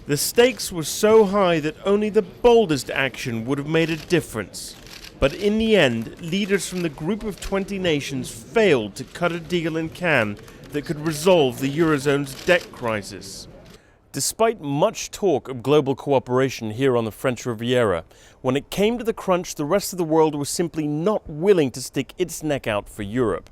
The stakes were so high that only the boldest action would have made a difference. But in the end, leaders from the group of 20 nations failed to cut a deal in Cannes that could resolve the Eurozone's debt crisis. Despite much talk of global cooperation here on the French Riviera, when it came to the crunch, the rest of the world was simply not willing to stick its neck out for Europe.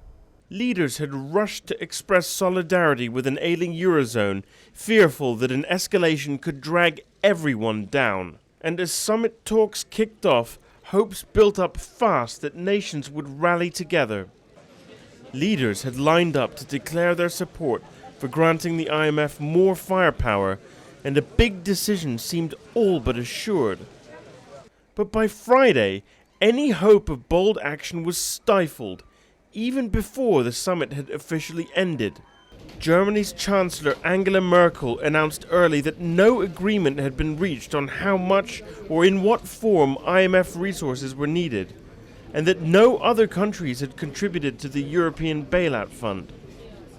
Leaders had rushed to express solidarity with an ailing Eurozone, fearful that an escalation could drag everyone down. And as summit talks kicked off, hopes built up fast that nations would rally together. Leaders had lined up to declare their support for granting the IMF more firepower, and a big decision seemed all but assured. But by Friday, any hope of bold action was stifled, even before the summit had officially ended. Germany's Chancellor Angela Merkel announced early that no agreement had been reached on how much or in what form IMF resources were needed, and that no other countries had contributed to the European Bailout Fund.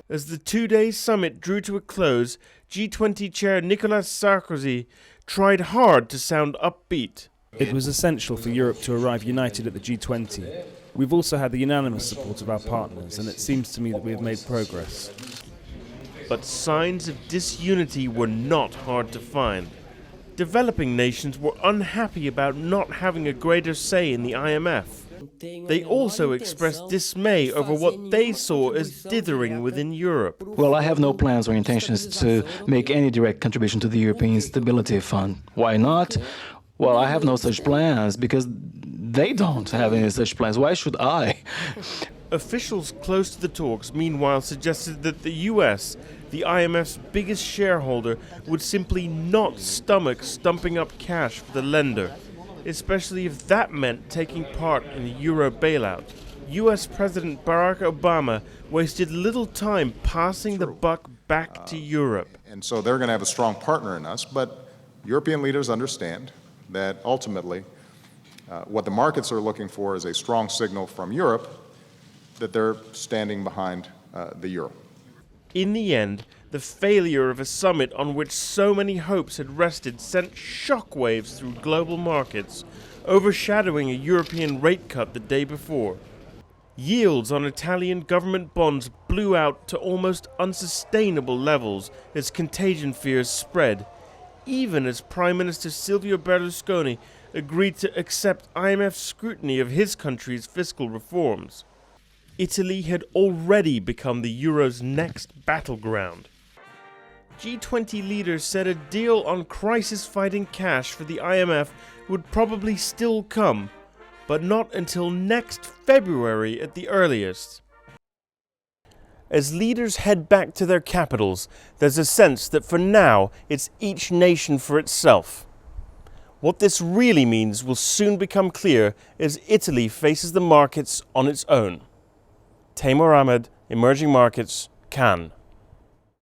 As the two-day summit drew to a close, G20 chair Nicolas Sarkozy tried hard to sound upbeat. It was essential for Europe to arrive united at the G20. We've also had the unanimous support of our partners, and it seems to me that we have made progress. But signs of disunity were not hard to find. Developing nations were unhappy about not having a greater say in the IMF. They also expressed dismay over what they saw as dithering within Europe. Well, I have no plans or intentions to make any direct contribution to the European Stability Fund. Why not? Well, I have no such plans because they don't have any such plans. Why should I? Officials close to the talks, meanwhile, suggested that the US, the IMF's biggest shareholder, would simply not stomach stumping up cash for the lender, especially if that meant taking part in the euro bailout. US President Barack Obama wasted little time passing the buck back to Europe. And so they're going to have a strong partner in us, but European leaders understand that ultimately what the markets are looking for is a strong signal from Europe that they're standing behind the euro. In the end, the failure of a summit on which so many hopes had rested sent shockwaves through global markets, overshadowing a European rate cut the day before. Yields on Italian government bonds blew out to almost unsustainable levels as contagion fears spread, even as Prime Minister Silvio Berlusconi agreed to accept IMF scrutiny of his country's fiscal reforms. Italy had already become the euro's next battleground. G20 leaders said a deal on crisis-fighting cash for the IMF would probably still come, but not until next February at the earliest. As leaders head back to their capitals, there's a sense that for now it's each nation for itself. What this really means will soon become clear as Italy faces the markets on its own. Taimur Ahmed, Emerging Markets, Cannes.